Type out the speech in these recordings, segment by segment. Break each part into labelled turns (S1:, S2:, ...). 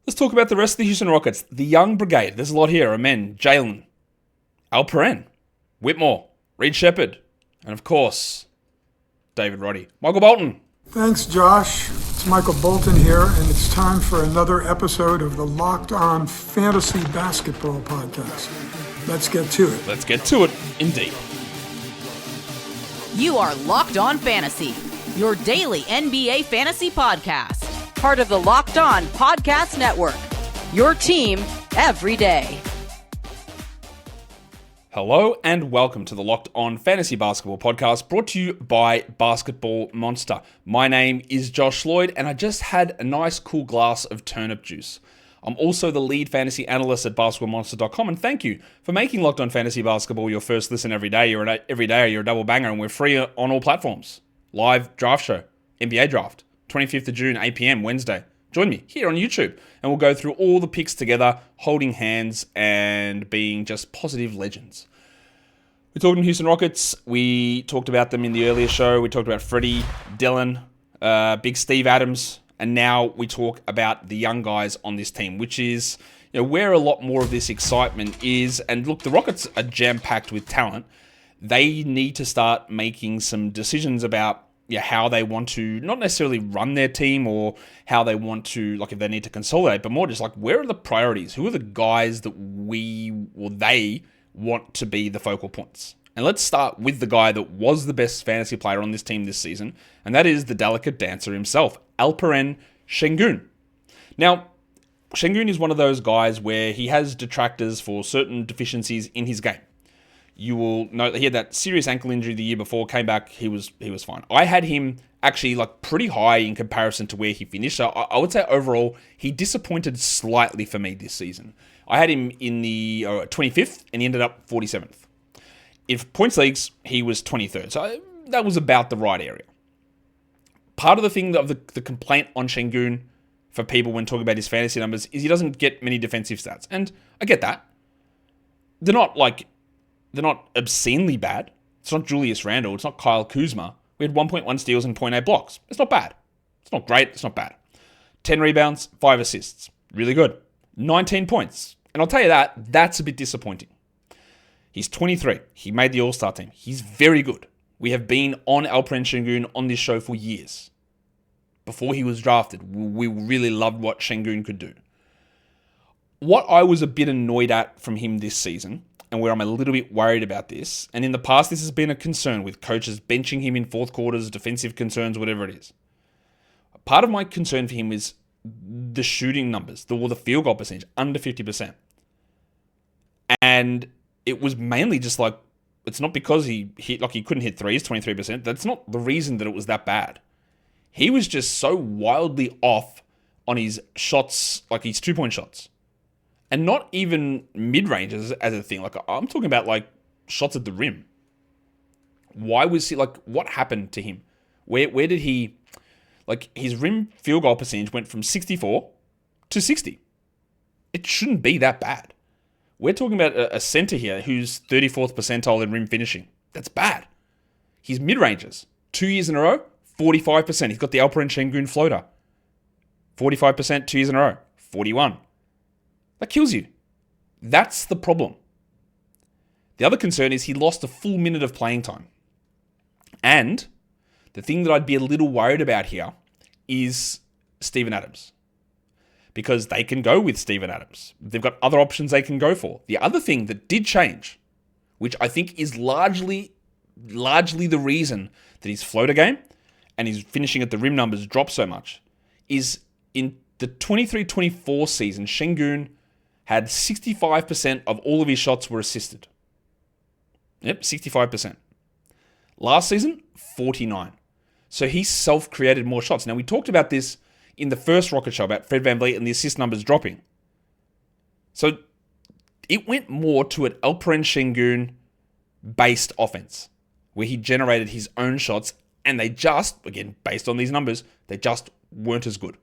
S1: Let's talk about the rest of the Houston Rockets. The young brigade. There's a lot here. Amen. Jalen. Alperen. Whitmore. Reed Sheppard. And of course, David Roddy. Michael Bolton.
S2: Thanks, Josh. It's Michael Bolton here, and it's time for another episode of the Locked On Fantasy Basketball Podcast. Let's get to it.
S1: Let's get to it, indeed.
S3: You are Locked On Fantasy, your daily NBA fantasy podcast. Part of the Locked On Podcast Network, your team every day.
S1: Hello and welcome to the Locked On Fantasy Basketball Podcast, brought to you by Basketball Monster. My name is Josh Lloyd, and I just had a nice cool glass of turnip juice. I'm also the lead fantasy analyst at basketballmonster.com, and thank you for making Locked On Fantasy Basketball your first listen every day. You're a double banger, and we're free on all platforms. Live draft show, NBA draft, 25th of June, 8 p.m. Wednesday. Join me here on YouTube, and we'll go through all the picks together, holding hands and being just positive legends. We're talking Houston Rockets. We talked about them in the earlier show. We talked about Freddie, Dylan, Big Steve Adams, and now we talk about the young guys on this team, which is where a lot more of this excitement is. And look, the Rockets are jam-packed with talent. They need to start making some decisions about how they want to not necessarily run their team or how they want to, if they need to consolidate, but more just where are the priorities? Who are the guys that they want to be the focal points? And let's start with the guy that was the best fantasy player on this team this season, and that is the delicate dancer himself, Alperen Sengun. Now, Sengun is one of those guys where he has detractors for certain deficiencies in his game. You will note that he had that serious ankle injury the year before, came back, he was fine. I had him actually pretty high in comparison to where he finished. So I would say overall, he disappointed slightly for me this season. I had him in the 25th, and he ended up 47th. If points leagues, he was 23rd. So that was about the right area. Part of the thing of the complaint on Sengun for people when talking about his fantasy numbers is he doesn't get many defensive stats. And I get that. They're not obscenely bad. It's not Julius Randle. It's not Kyle Kuzma. We had 1.1 steals and 0.8 blocks. It's not bad. It's not great. It's not bad. 10 rebounds, 5 assists. Really good. 19 points. And I'll tell you that's a bit disappointing. He's 23. He made the All-Star team. He's very good. We have been on Alperen Sengun on this show for years. Before he was drafted, we really loved what Sengun could do. What I was a bit annoyed at from him this season, and where I'm a little bit worried about this, and in the past this has been a concern with coaches benching him in fourth quarters, defensive concerns, whatever it is. Part of my concern for him is the shooting numbers, the field goal percentage, under 50%. And it was mainly just it's not because he couldn't hit threes, 23%. That's not the reason that it was that bad. He was just so wildly off on his shots, his 2-point shots. And not even mid-range as a thing. I'm talking about shots at the rim. Why was he what happened to him? Where did he his rim field goal percentage went from 64 to 60. It shouldn't be that bad. We're talking about a center here who's 34th percentile in rim finishing. That's bad. His mid-ranges, 2 years in a row, 45%. He's got the Alperen Sengun floater. 45% 2 years in a row, 41. That kills you. That's the problem. The other concern is he lost a full minute of playing time. And the thing that I'd be a little worried about here is Steven Adams. Because they can go with Steven Adams. They've got other options they can go for. The other thing that did change, which I think is largely the reason that his floater game and his finishing at the rim numbers dropped so much, is in the 23-24 season, Sengun had 65% of all of his shots were assisted. Yep, 65%. Last season, 49%. So he self-created more shots. Now, we talked about this in the first Rocket show about Fred VanVleet and the assist numbers dropping. So it went more to an Alperen Sengun-based offense, where he generated his own shots, and they just, again, based on these numbers, they just weren't as good.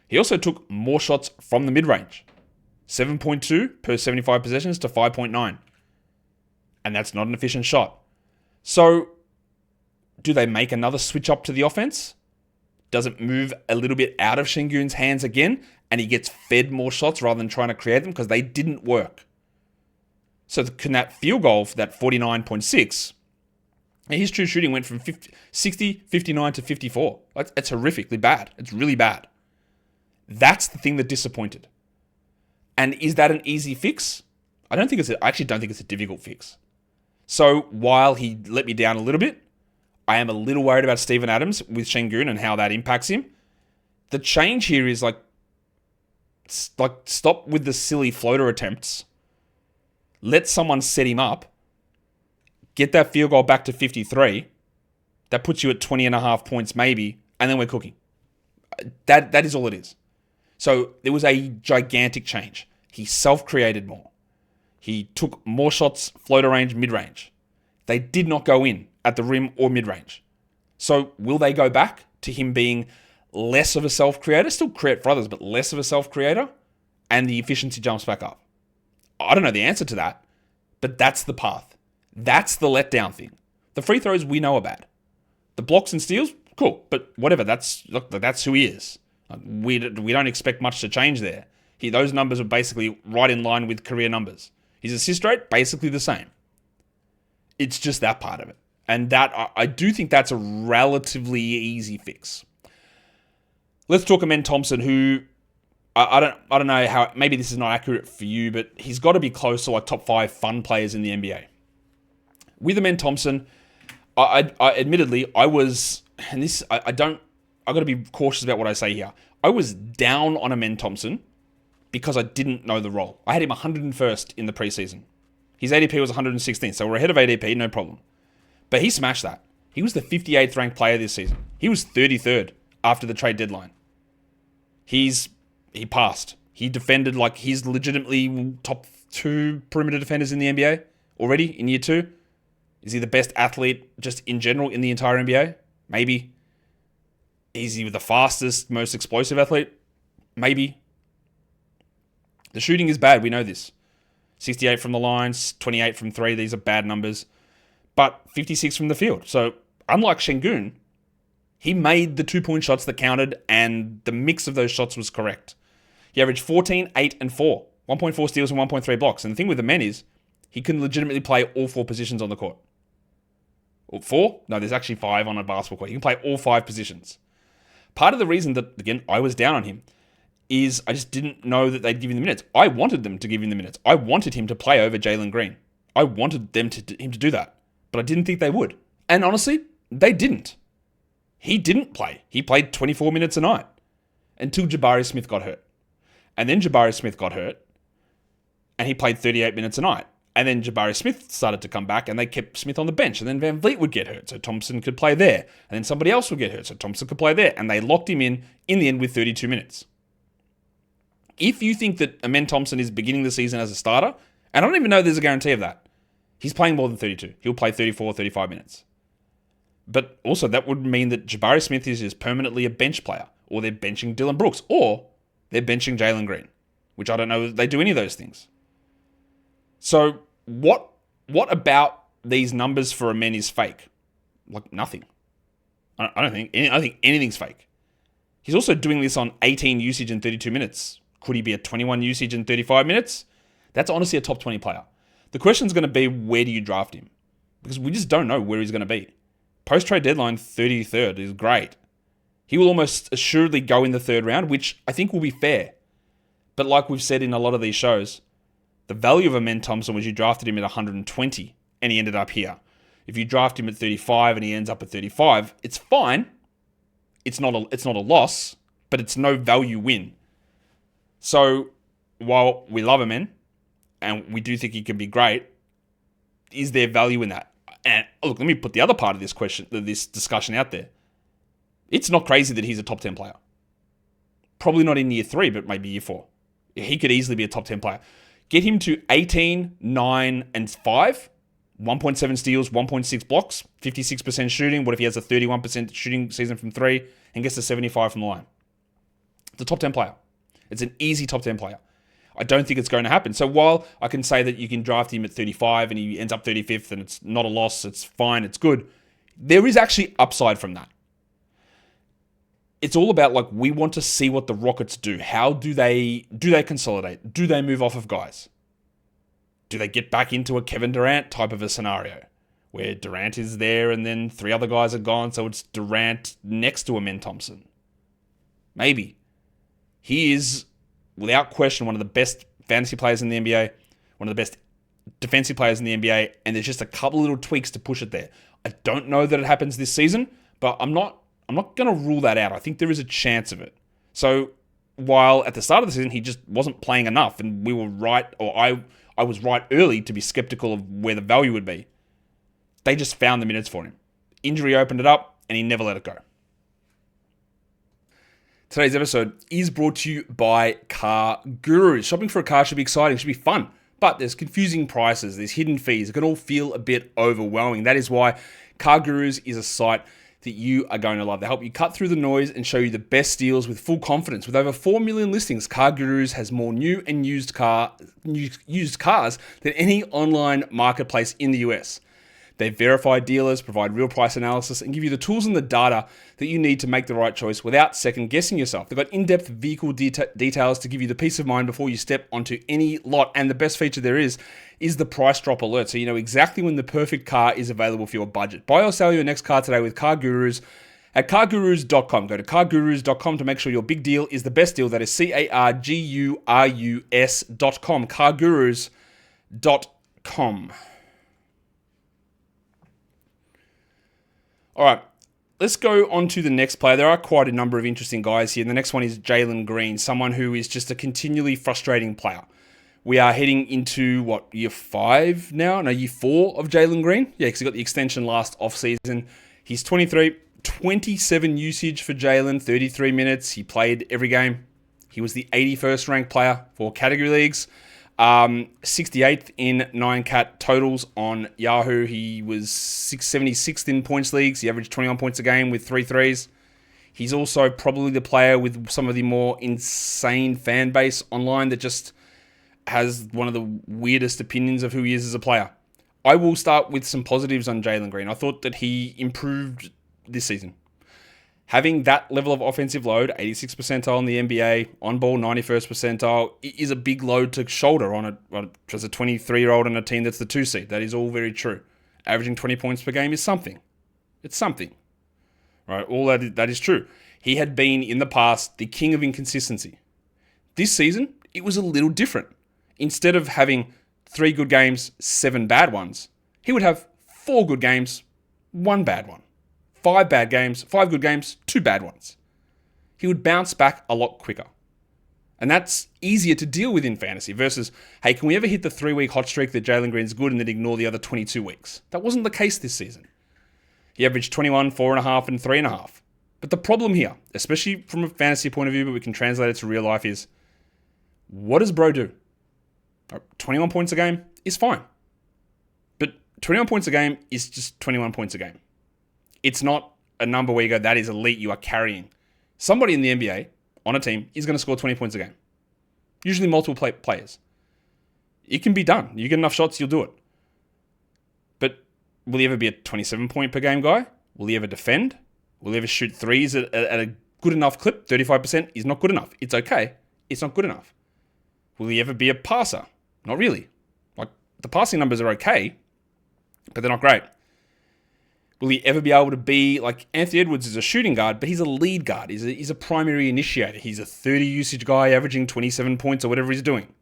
S1: He also took more shots from the mid-range. 7.2 per 75 possessions to 5.9. And that's not an efficient shot. So, do they make another switch up to the offense? Does it move a little bit out of Sengun's hands again? and he gets fed more shots rather than trying to create them because they didn't work. So can that field goal for that 49.6, his true shooting went from 60, 59 to 54. It's horrifically bad. It's really bad. That's the thing that disappointed. And is that an easy fix? I actually don't think it's a difficult fix. So while he let me down a little bit, I am a little worried about Steven Adams with Sengun and how that impacts him. The change here is like stop with the silly floater attempts. Let someone set him up. Get that field goal back to 53. That puts you at 20.5 points maybe, and then we're cooking. That is all it is. So there was a gigantic change. He self-created more. He took more shots, floater range, mid-range. They did not go in at the rim or mid-range. So will they go back to him being less of a self-creator? Still create for others, but less of a self-creator? And the efficiency jumps back up. I don't know the answer to that, but that's the path. That's the letdown thing. The free throws we know about. The blocks and steals, cool, but whatever. That's who he is. We don't expect much to change there. Those numbers are basically right in line with career numbers. His assist rate, basically the same. It's just that part of it. And that I do think that's a relatively easy fix. Let's talk Amen Thompson, who I don't know how, maybe this is not accurate for you, but he's got to be close to like top 5 fun players in the NBA. With Amen Thompson, I admittedly, I was, and this, I got to be cautious about what I say here. I was down on Amen Thompson because I didn't know the role. I had him 101st in the preseason. His ADP was 116th, so we're ahead of ADP, no problem. But he smashed that. He was the 58th ranked player this season. He was 33rd after the trade deadline. He passed. He defended like he's legitimately top 2 perimeter defenders in the NBA already in year 2. Is he the best athlete just in general in the entire NBA? Maybe. Is he the fastest, most explosive athlete? Maybe. The shooting is bad. We know this. 68 from the lines, 28 from 3. These are bad numbers. But 56 from the field. So, unlike Sengun, he made the 2-point shots that counted, and the mix of those shots was correct. He averaged 14, 8, and 4. 1.4 steals and 1.3 blocks. And the thing with the men is, he can legitimately play all 4 positions on the court. Or 4? No, there's actually 5 on a basketball court. He can play all 5 positions. Part of the reason that, again, I was down on him is I just didn't know that they'd give him the minutes. I wanted them to give him the minutes. I wanted him to play over Jalen Green. I wanted him to do that. But I didn't think they would. And honestly, they didn't. He didn't play. He played 24 minutes a night until Jabari Smith got hurt. And then Jabari Smith got hurt and he played 38 minutes a night. And then Jabari Smith started to come back and they kept Smith on the bench. And then Van Vliet would get hurt, so Thompson could play there. And then somebody else would get hurt, so Thompson could play there. And they locked him in the end with 32 minutes. If you think that Amen Thompson is beginning the season as a starter, and I don't even know there's a guarantee of that, he's playing more than 32. He'll play 34, 35 minutes. But also that would mean that Jabari Smith is just permanently a bench player, or they're benching Dylan Brooks, or they're benching Jalen Green, which I don't know if they do any of those things. So what about these numbers for Amen is fake? Like nothing. I don't think anything's fake. He's also doing this on 18 usage in 32 minutes. Could he be at 21 usage in 35 minutes? That's honestly a top 20 player. The question's going to be, where do you draft him? Because we just don't know where he's going to be. Post-trade deadline, 33rd is great. He will almost assuredly go in the 3rd round, which I think will be fair. But like we've said in a lot of these shows, the value of Amen Thompson was you drafted him at 120 and he ended up here. If you draft him at 35 and he ends up at 35, it's fine. It's not a loss, but it's no value win. So while we love Amen, and we do think he can be great, is there value in that? And look, let me put the other part of this discussion out there. It's not crazy that he's a top 10 player. Probably not in year 3, but maybe year 4. He could easily be a top 10 player. Get him to 18, 9, and 5, 1.7 steals, 1.6 blocks, 56% shooting. What if he has a 31% shooting season from 3 and gets to 75 from the line? It's a top 10 player. It's an easy top 10 player. I don't think it's going to happen. So while I can say that you can draft him at 35 and he ends up 35th and it's not a loss, it's fine, it's good, there is actually upside from that. it's all about, like, we want to see what the Rockets do. How do they consolidate? Do they move off of guys? Do they get back into a Kevin Durant type of a scenario where Durant is there and then 3 other guys are gone, so it's Durant next to Amen Thompson? Maybe. He is, without question, one of the best fantasy players in the NBA, one of the best defensive players in the NBA, and there's just a couple little tweaks to push it there. I don't know that it happens this season, but I'm not going to rule that out. I think there is a chance of it. So while at the start of the season he just wasn't playing enough, and we were right, or I was right early to be skeptical of where the value would be, they just found the minutes for him. Injury opened it up, and he never let it go. Today's episode is brought to you by Car Gurus. Shopping for a car should be exciting, should be fun, but there's confusing prices, there's hidden fees. It can all feel a bit overwhelming. That is why Car Gurus is a site that you are going to love. They help you cut through the noise and show you the best deals with full confidence. With over 4 million listings, Car Gurus has more new and used cars than any online marketplace in the US. They verify dealers, provide real price analysis, and give you the tools and the data that you need to make the right choice without second guessing yourself. They've got in-depth vehicle details to give you the peace of mind before you step onto any lot. And the best feature there is the price drop alert, so you know exactly when the perfect car is available for your budget. Buy or sell your next car today with Car Gurus at cargurus.com. Go to cargurus.com to make sure your big deal is the best deal. That is cargurus.com. cargurus.com. All right, let's go on to the next player. There are quite a number of interesting guys here. The next one is Jalen Green, someone who is just a continually frustrating player. We are heading into, year 5 now? No, year 4 of Jalen Green? Yeah, because he got the extension last offseason. He's 23, 27 usage for Jalen, 33 minutes. He played every game. He was the 81st ranked player for category leagues. 68th in 9-cat totals on Yahoo. He was 76th in points leagues. He averaged 21 points a game with 3 threes. He's also probably the player with some of the more insane fan base online that just has one of the weirdest opinions of who he is as a player. I will start with some positives on Jalen Green. I thought that he improved this season. Having that level of offensive load, 86th percentile in the NBA, on ball 91st percentile, is a big load to shoulder on as a 23-year-old on a team that's the 2 seed. That is all very true. Averaging 20 points per game is something. It's something. Right? All that is true. He had been in the past the king of inconsistency. This season, it was a little different. Instead of having 3 good games, 7 bad ones, he would have 4 good games, 1 bad one. 5 bad games, 5 good games, 2 bad ones. He would bounce back a lot quicker. And that's easier to deal with in fantasy versus, hey, can we ever hit the 3-week hot streak that Jalen Green's good and then ignore the other 22 weeks? That wasn't the case this season. He averaged 21, 4.5, and 3.5. But the problem here, especially from a fantasy point of view, but we can translate it to real life, is what does bro do? 21 points a game is fine. But 21 points a game is just 21 points a game. It's not a number where you go, that is elite, you are carrying. Somebody in the NBA on a team is going to score 20 points a game. Usually multiple players. It can be done. You get enough shots, you'll do it. But will he ever be a 27 point per game guy? Will he ever defend? Will he ever shoot threes at a good enough clip? 35% is not good enough. It's okay. It's not good enough. Will he ever be a passer? Not really. Like, the passing numbers are okay, but they're not great. Will he ever be able to be, like, Anthony Edwards is a shooting guard, but he's a lead guard. He's a primary initiator. He's a 30 usage guy averaging 27 points or whatever he's doing,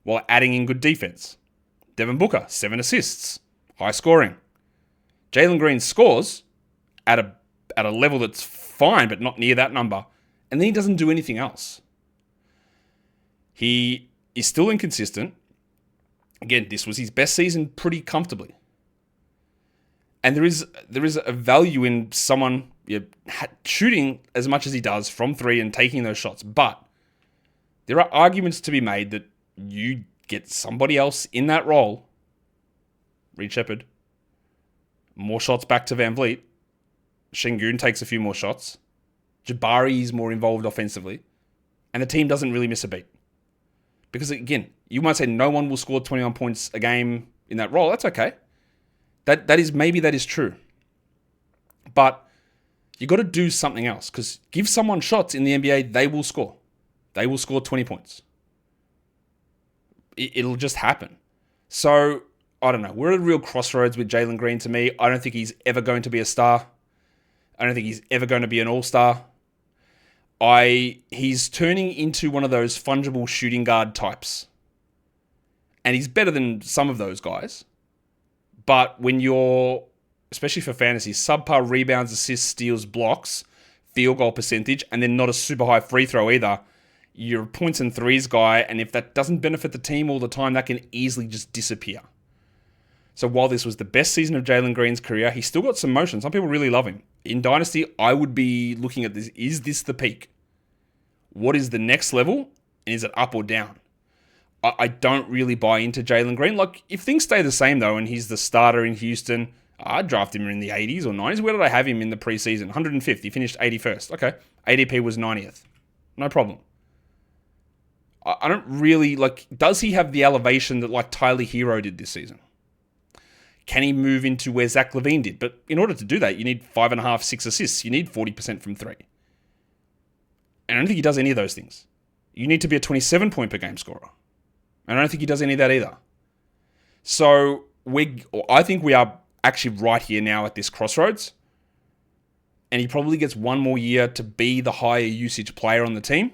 S1: while adding in good defense. Devin Booker, 7 assists, high scoring. Jalen Green scores at a level that's fine, but not near that number, and then he doesn't do anything else. He is still inconsistent. Again, this was his best season pretty comfortably. And there is a value in someone shooting as much as he does from 3 and taking those shots. But there are arguments to be made that you get somebody else in that role, Reed Sheppard, more shots back to Van Vliet, Sengun takes a few more shots, Jabari is more involved offensively, and the team doesn't really miss a beat. Because again, you might say no one will score 21 points a game in that role. That's okay. That is true. But You got to do something else, because give someone shots in the NBA, they will score. They will score 20 points. It'll just happen. So, I don't know. We're at a real crossroads with Jalen Green to me. I don't think he's ever going to be a star. I don't think he's ever going to be an all-star. He's turning into one of those fungible shooting guard types. And he's better than some of those guys. But when you're, especially for fantasy, subpar rebounds, assists, steals, blocks, field goal percentage, and then not a super high free throw either, you're a points and threes guy, and if that doesn't benefit the team all the time, that can easily just disappear. So while this was the best season of Jalen Green's career, he's still got some motion. Some people really love him. In Dynasty, I would be looking at this. Is this the peak? What is the next level? And is it up or down? I don't really buy into Jalen Green. Like, if things stay the same, though, and he's the starter in Houston, I'd draft him in the 80s or 90s. Where did I have him in the preseason? 105th. He finished 81st. Okay. ADP was 90th. No problem. I don't really, like, does he have the elevation that, like, Tyler Hero did this season? Can he move into where Zach LaVine did? But in order to do that, you need 5.5, 6 assists. You need 40% from 3. And I don't think he does any of those things. You need to be a 27-point per game scorer. And I don't think he does any of that either. So I think we are actually right here now at this crossroads. And he probably gets one more year to be the higher usage player on the team.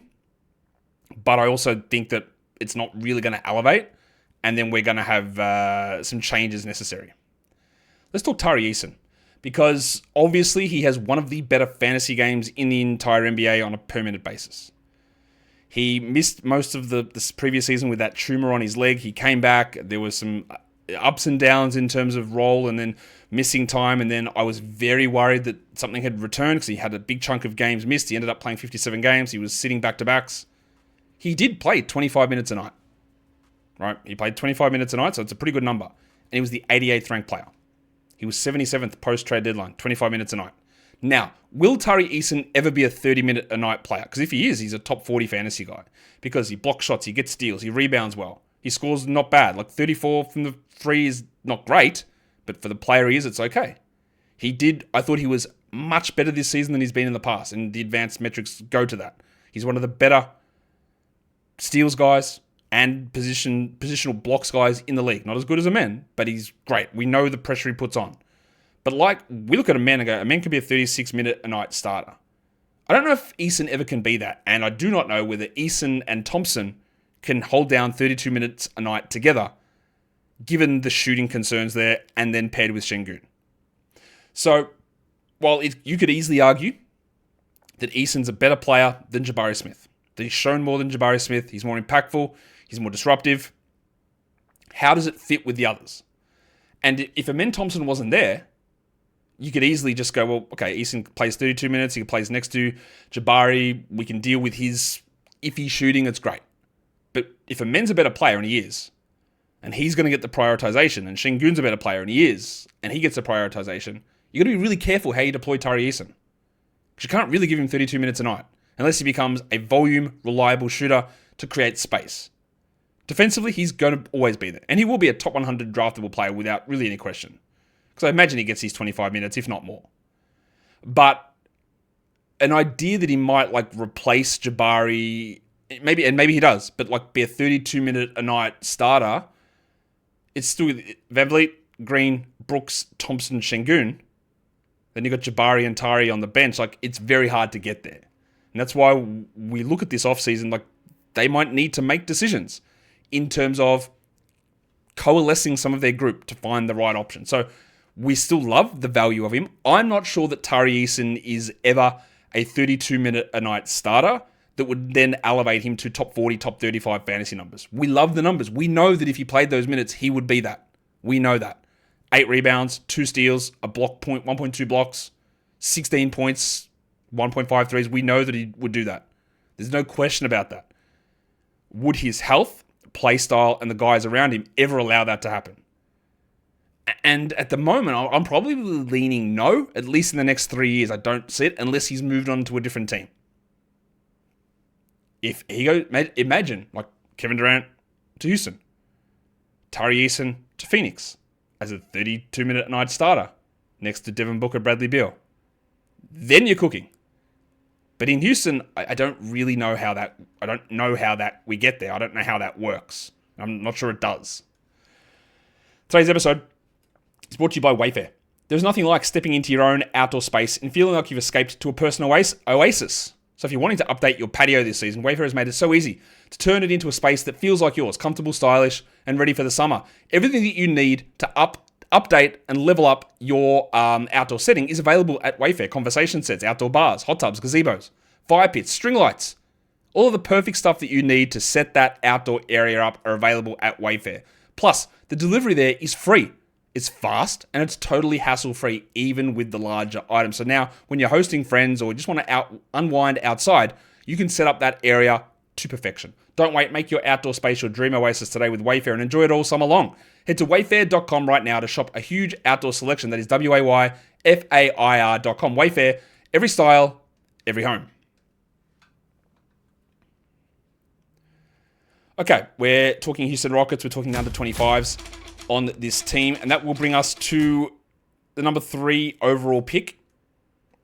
S1: But I also think that it's not really going to elevate. And then we're going to have some changes necessary. Let's talk Tari Eason. Because obviously he has one of the better fantasy games in the entire NBA on a per-minute basis. He missed most of this previous season with that tumor on his leg. He came back. There was some ups and downs in terms of role and then missing time. And then I was very worried that something had returned because he had a big chunk of games missed. He ended up playing 57 games. He was sitting back-to-backs. He did play 25 minutes a night. Right? He played 25 minutes a night, so it's a pretty good number. And he was the 88th ranked player. He was 77th post-trade deadline, 25 minutes a night. Now, will Tari Eason ever be a 30-minute a night player? Because if he is, he's a top 40 fantasy guy. Because he blocks shots, he gets steals, he rebounds well. He scores not bad. Like 34 from the free is not great, but for the player he is, it's okay. I thought he was much better this season than he's been in the past, and the advanced metrics go to that. He's one of the better steals guys and positional blocks guys in the league. Not as good as a man, but he's great. We know the pressure he puts on. But like, we look at a man and go, a man can be a 36-minute a night starter. I don't know if Eason ever can be that, and I do not know whether Eason and Thompson can hold down 32 minutes a night together, given the shooting concerns there, and then paired with Sengun. So, while you could easily argue that Eason's a better player than Jabari Smith, that he's shown more than Jabari Smith, he's more impactful, he's more disruptive, how does it fit with the others? And if Amen Thompson wasn't there, you could easily just go, well, okay, Eason plays 32 minutes, he plays next to Jabari, we can deal with his iffy shooting, it's great. But if Amen's a better player, and he is, and he's going to get the prioritization, and Sengun's a better player, and he is, and he gets the prioritization, you've got to be really careful how you deploy Tari Eason. Because you can't really give him 32 minutes a night, unless he becomes a volume, reliable shooter to create space. Defensively, he's going to always be there. And he will be a top 100 draftable player without really any question. Because I imagine he gets his 25 minutes, if not more. But an idea that he might like replace Jabari, maybe he does, but like be a 32-minute a night starter, it's still VanVleet, Green, Brooks, Thompson, Sengun. Then you got Jabari and Tari on the bench. Like, it's very hard to get there. And that's why we look at this offseason like they might need to make decisions in terms of coalescing some of their group to find the right option. So we still love the value of him. I'm not sure that Tari Eason is ever a 32-minute a night starter that would then elevate him to top 40, top 35 fantasy numbers. We love the numbers. We know that if he played those minutes, he would be that. We know that. 8 rebounds, 2 steals, a block point, 1.2 blocks, 16 points, 1.5 threes. We know that he would do that. There's no question about that. Would his health, play style, and the guys around him ever allow that to happen? And at the moment, I'm probably leaning no, at least in the next 3 years. I don't see it unless he's moved on to a different team. If he goes, imagine like Kevin Durant to Houston, Tari Eason to Phoenix as a 32-minute night starter next to Devin Booker, Bradley Beal. then you're cooking. But in Houston, I don't really know how that, we get there. I don't know how that works. I'm not sure it does. Today's episode is brought to you by Wayfair. There's nothing like stepping into your own outdoor space and feeling like you've escaped to a personal oasis. So if you're wanting to update your patio this season, Wayfair has made it so easy to turn it into a space that feels like yours, comfortable, stylish, and ready for the summer. Everything that you need to update and level up your outdoor setting is available at Wayfair. Conversation sets, outdoor bars, hot tubs, gazebos, fire pits, string lights. All of the perfect stuff that you need to set that outdoor area up are available at Wayfair. Plus, the delivery there is free. It's fast and it's totally hassle-free, even with the larger items. So now, when you're hosting friends or just want to unwind outside, you can set up that area to perfection. Don't wait, make your outdoor space your dream oasis today with Wayfair and enjoy it all summer long. Head to wayfair.com right now to shop a huge outdoor selection. That is WAYFAIR.com. Wayfair, every style, every home. Okay, we're talking Houston Rockets, we're talking under 25s on this team, and that will bring us to the number 3 overall pick.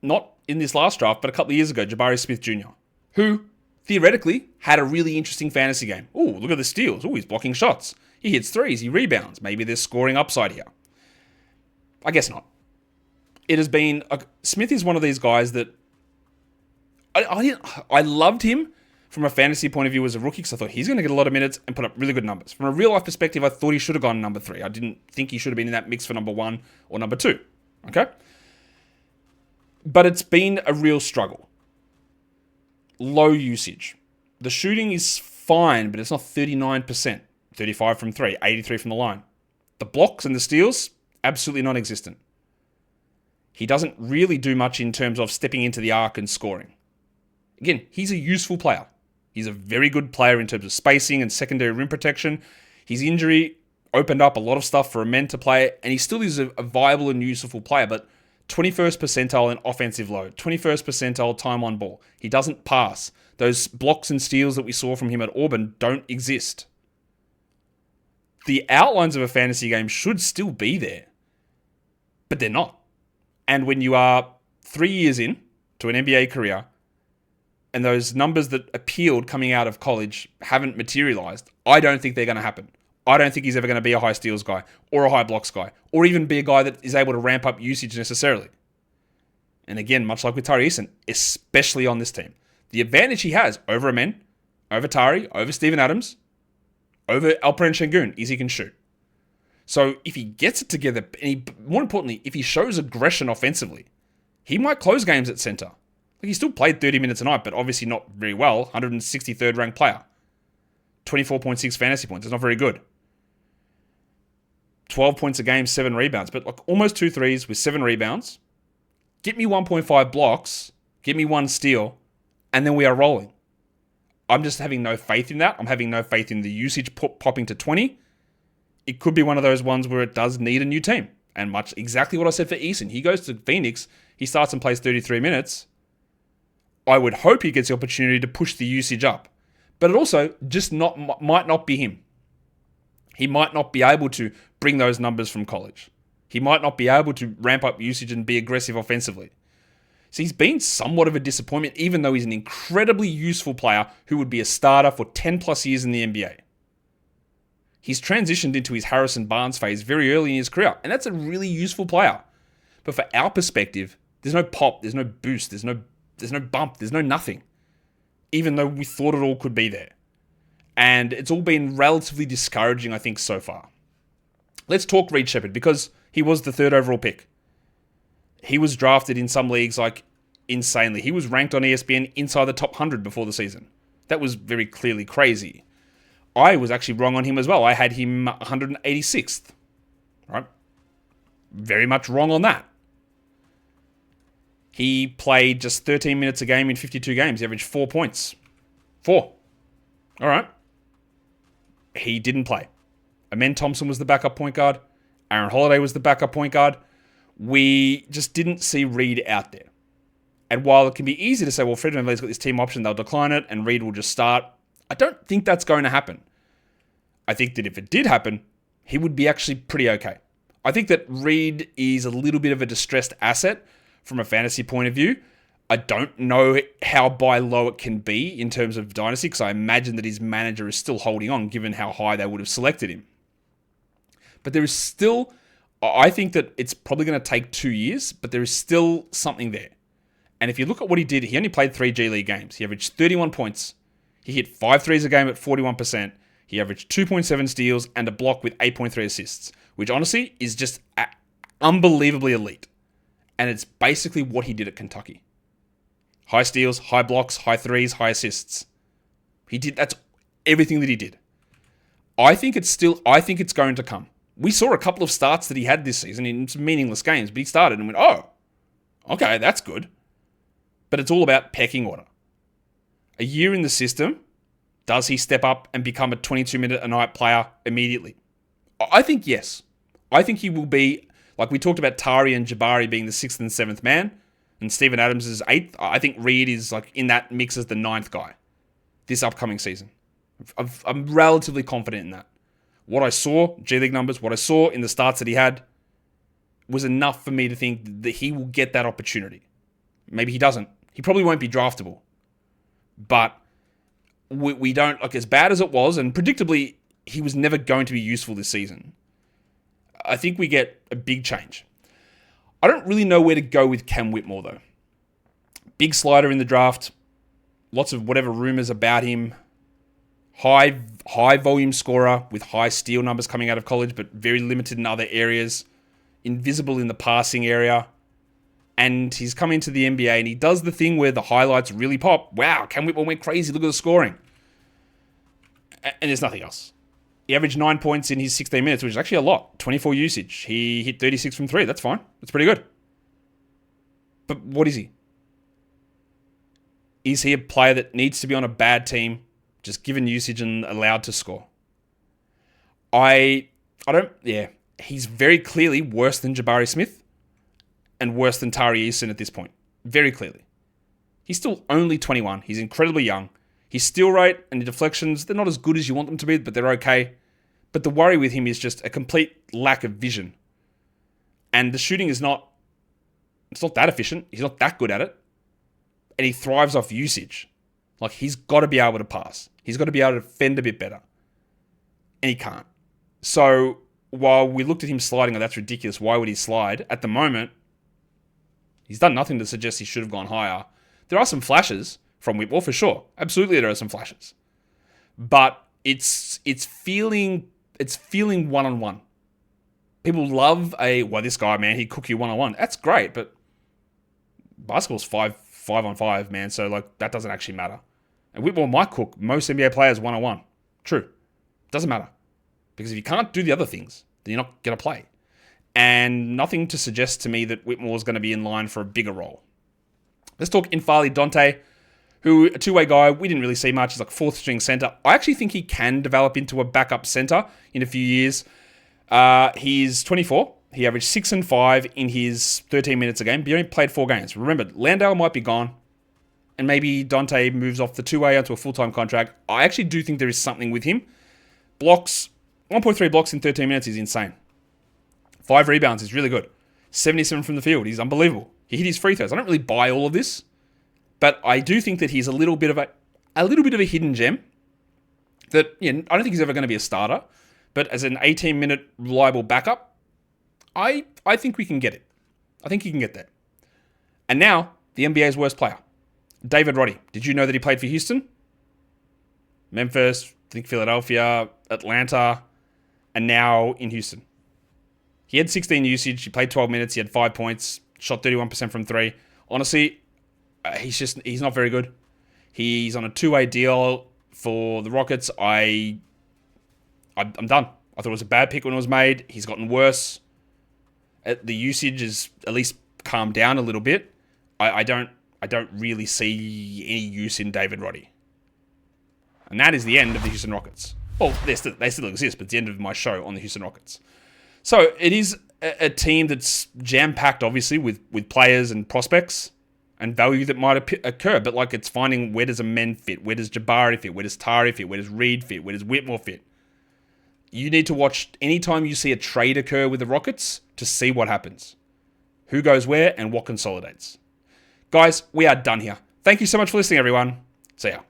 S1: Not in this last draft, but a couple of years ago, Jabari Smith Jr., who theoretically had a really interesting fantasy game. Oh, look at the steals. Oh, he's blocking shots. He hits threes. He rebounds. Maybe there's scoring upside here. I guess not. It has been... Smith is one of these guys that... I loved him from a fantasy point of view as a rookie because I thought he's going to get a lot of minutes and put up really good numbers. From a real-life perspective, I thought he should have gone number 3. I didn't think he should have been in that mix for number 1 or number 2. Okay? But it's been a real struggle. Low usage. The shooting is fine, but it's not 39%. 35 from 3, 83 from the line. The blocks and the steals, absolutely non-existent. He doesn't really do much in terms of stepping into the arc and scoring. Again, he's a useful player. He's a very good player in terms of spacing and secondary rim protection. His injury opened up a lot of stuff for a men to play, and he still is a viable and useful player, but 21st percentile in offensive load, 21st percentile time on ball. He doesn't pass. Those blocks and steals that we saw from him at Auburn don't exist. The outlines of a fantasy game should still be there, but they're not. And when you are 3 years in to an NBA career, and those numbers that appealed coming out of college haven't materialized, I don't think they're going to happen. I don't think he's ever going to be a high steals guy, or a high blocks guy, or even be a guy that is able to ramp up usage necessarily. And again, much like with Tari Eason, especially on this team, the advantage he has over Amen, over Tari, over Steven Adams, over Alperen Sengun is he can shoot. So if he gets it together, and more importantly, if he shows aggression offensively, he might close games at center. Like, he still played 30 minutes a night, but obviously not very well. 163rd ranked player. 24.6 fantasy points. It's not very good. 12 points a game, 7 rebounds. But like almost 2 threes with 7 rebounds. Get me 1.5 blocks. Get me 1 steal. And then we are rolling. I'm just having no faith in that. I'm having no faith in the usage popping to 20. It could be one of those ones where it does need a new team. And much exactly what I said for Eason. He goes to Phoenix. He starts and plays 33 minutes. I would hope he gets the opportunity to push the usage up. But it also just might not be him. He might not be able to bring those numbers from college. He might not be able to ramp up usage and be aggressive offensively. So he's been somewhat of a disappointment, even though he's an incredibly useful player who would be a starter for 10 plus years in the NBA. He's transitioned into his Harrison Barnes phase very early in his career, and that's a really useful player. But for our perspective, there's no pop, there's no boost, there's no bump, there's no nothing. Even though we thought it all could be there. And it's all been relatively discouraging, I think, so far. Let's talk Reed Sheppard, because he was the 3rd overall pick. He was drafted in some leagues like insanely. He was ranked on ESPN inside the top 100 before the season. That was very clearly crazy. I was actually wrong on him as well. I had him 186th. Right? Very much wrong on that. He played just 13 minutes a game in 52 games. He averaged 4 points. 4. All right. He didn't play. Amen Thompson was the backup point guard. Aaron Holiday was the backup point guard. We just didn't see Reed out there. And while it can be easy to say, well, Fred VanVleet's got this team option, they'll decline it, and Reed will just start, I don't think that's going to happen. I think that if it did happen, he would be actually pretty okay. I think that Reed is a little bit of a distressed asset from a fantasy point of view. I don't know how buy low it can be in terms of dynasty, because I imagine that his manager is still holding on given how high they would have selected him. But there is still, I think that it's probably going to take 2 years, but there is still something there. And if you look at what he did, he only played 3 G League games. He averaged 31 points. He hit 5 threes a game at 41%. He averaged 2.7 steals and a block with 8.3 assists, which honestly is just unbelievably elite. And it's basically what he did at Kentucky. High steals, high blocks, high threes, high assists. That's everything that he did. I think it's going to come. We saw a couple of starts that he had this season in some meaningless games, but he started and went, oh, okay, that's good. But it's all about pecking order. A year in the system, does he step up and become a 22-minute-a-night player immediately? I think yes. I think he will be, like we talked about Tari and Jabari being the 6th and 7th man, and Steven Adams is 8th. I think Reed is like in that mix as the 9th guy this upcoming season. I'm relatively confident in that. What I saw, G League numbers, what I saw in the starts that he had was enough for me to think that he will get that opportunity. Maybe he doesn't. He probably won't be draftable. But we don't, like, as bad as it was, and predictably, he was never going to be useful this season. I think we get a big change. I don't really know where to go with Cam Whitmore, though. Big slider in the draft. Lots of whatever rumors about him. High volume scorer with high steal numbers coming out of college, but very limited in other areas. Invisible in the passing area. And he's come into the NBA and he does the thing where the highlights really pop. Wow, Cam Whitmore went crazy. Look at the scoring. And there's nothing else. He averaged 9 points in his 16 minutes, which is actually a lot. 24 usage. He hit 36 from 3. That's fine. That's pretty good. But what is he? Is he a player that needs to be on a bad team, just given usage and allowed to score? He's very clearly worse than Jabari Smith and worse than Tari Eason at this point. Very clearly. He's still only 21. He's incredibly young. His steal rate and the deflections, they're not as good as you want them to be, but they're okay. But the worry with him is just a complete lack of vision. And the shooting it's not that efficient. He's not that good at it. And he thrives off usage. Like, he's got to be able to pass. He's got to be able to defend a bit better. And he can't. So, while we looked at him sliding, oh, that's ridiculous, why would he slide? At the moment, he's done nothing to suggest he should have gone higher. There are some flashes from Whitmore, for sure. Absolutely, there are some flashes. But it's feeling one-on-one. People love this guy, man, he'd cook you one-on-one. That's great, but basketball's 5-on-5, man, so like that doesn't actually matter. And Whitmore might cook most NBA players one-on-one. True. Doesn't matter. Because if you can't do the other things, then you're not going to play. And nothing to suggest to me that Whitmore's going to be in line for a bigger role. Let's talk Infali Dante, who, a two-way guy, we didn't really see much. He's like 4th-string center. I actually think he can develop into a backup center in a few years. He's 24. He averaged 6 and 5 in his 13 minutes a game, but he only played 4 games. Remember, Landale might be gone, and maybe Dante moves off the two-way onto a full-time contract. I actually do think there is something with him. Blocks, 1.3 blocks in 13 minutes is insane. 5 rebounds is really good. 77 from the field. He's unbelievable. He hit his free throws. I don't really buy all of this, but I do think that he's a little bit of a hidden gem. That, I don't think he's ever going to be a starter, but as an 18-minute reliable backup, I think we can get it. I think he can get there. And now, the NBA's worst player, David Roddy. Did you know that he played for Houston? Memphis, I think Philadelphia, Atlanta, and now in Houston. He had 16 usage. He played 12 minutes. He had 5 points. Shot 31% from 3. Honestly, he's not very good. He's on a 2-way deal for the Rockets. I'm done. I thought it was a bad pick when it was made. He's gotten worse. The usage is at least calmed down a little bit. I don't really see any use in David Roddy. And that is the end of the Houston Rockets. Well, they still exist, but it's the end of my show on the Houston Rockets. So it is a team that's jam-packed, obviously, with players and prospects and value that might occur. But like, it's finding, where does a men fit? Where does Jabari fit? Where does Tari fit? Where does Reed fit? Where does Whitmore fit? You need to watch anytime you see a trade occur with the Rockets to see what happens. who goes where and what consolidates. Guys, we are done here. Thank you so much for listening, everyone. See ya.